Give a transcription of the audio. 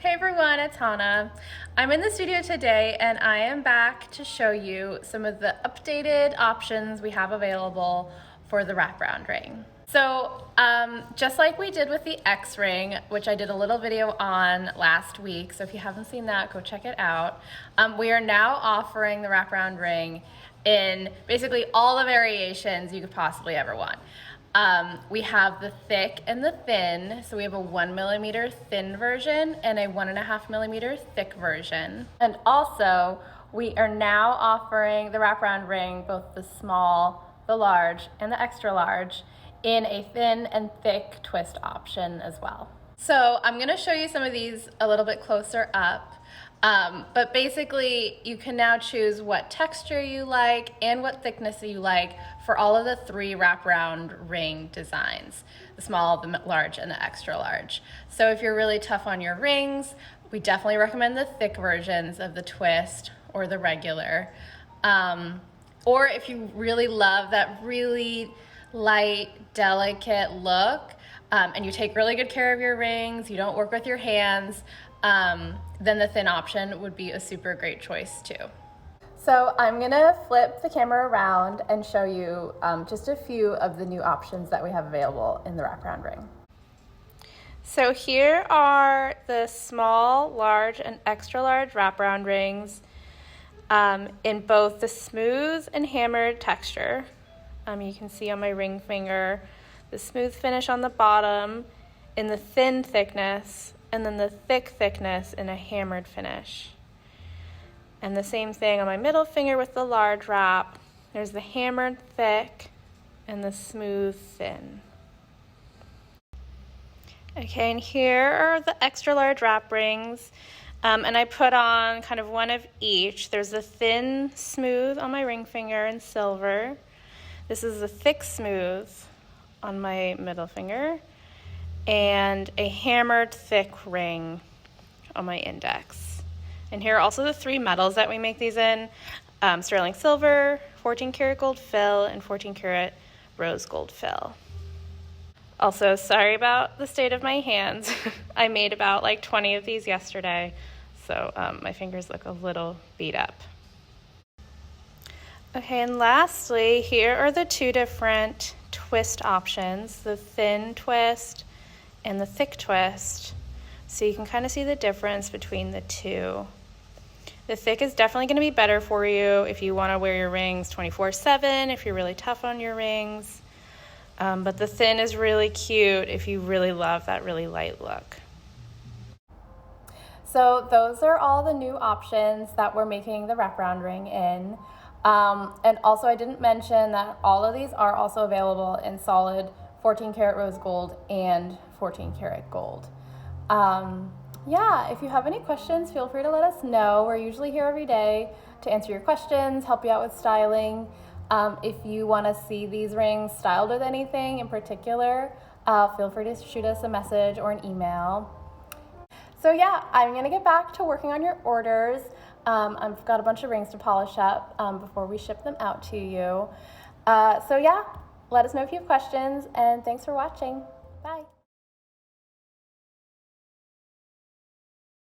Hey everyone, it's Hannah. I'm in the studio today and I am back to show you some of the updated options we have available for the wraparound ring. So just like we did with the X ring, which I did a little video on last week, so if you haven't seen that, go check it out. We are now offering the wraparound ring in basically all the variations you could possibly ever want. We have the thick and the thin, so we have a 1 millimeter thin version and a 1.5 millimeter thick version. And also, we are now offering the wraparound ring, both the small, the large, and the extra large, in a thin and thick twist option as well. So I'm gonna show you some of these a little bit closer up. But basically you can now choose what texture you like and what thickness you like for all of the 3 wraparound ring designs, the small, the large, and the extra large. So if you're really tough on your rings, we definitely recommend the thick versions of the twist or the regular. Or if you really love that really light, delicate look, and you take really good care of your rings, you don't work with your hands, then the thin option would be a super great choice too. So I'm gonna flip the camera around and show you just a few of the new options that we have available in the wraparound ring. So here are the small, large, and extra large wraparound rings in both the smooth and hammered texture. You can see on my ring finger the smooth finish on the bottom in the thin thickness, and then the thick thickness in a hammered finish. And the same thing on my middle finger with the large wrap. There's the hammered thick and the smooth thin. Okay, and here are the extra large wrap rings. And I put on kind of one of each. There's the thin smooth on my ring finger in silver. This is the thick smooth on my middle finger, and a hammered thick ring on my index. And here are also the 3 metals that we make these in: sterling silver, 14 karat gold fill, and 14 karat rose gold fill. Also, sorry about the state of my hands. I made about like 20 of these yesterday, so my fingers look a little beat up. Okay, and lastly, here are the 2 different twist options, the thin twist and the thick twist. So you can kind of see the difference between the 2. The thick is definitely going to be better for you if you want to wear your rings 24/7, if you're really tough on your rings. But the thin is really cute if you really love that really light look. So those are all the new options that we're making the wraparound ring in. And also I didn't mention that all of these are also available in solid 14 karat rose gold and 14 karat gold. Yeah, if you have any questions, feel free to let us know. We're usually here every day to answer your questions, help you out with styling. If you want to see these rings styled with anything in particular, feel free to shoot us a message or an email. So yeah, I'm gonna get back to working on your orders. I've got a bunch of rings to polish up before we ship them out to you. So yeah, let us know if you have questions, and thanks for watching. Bye.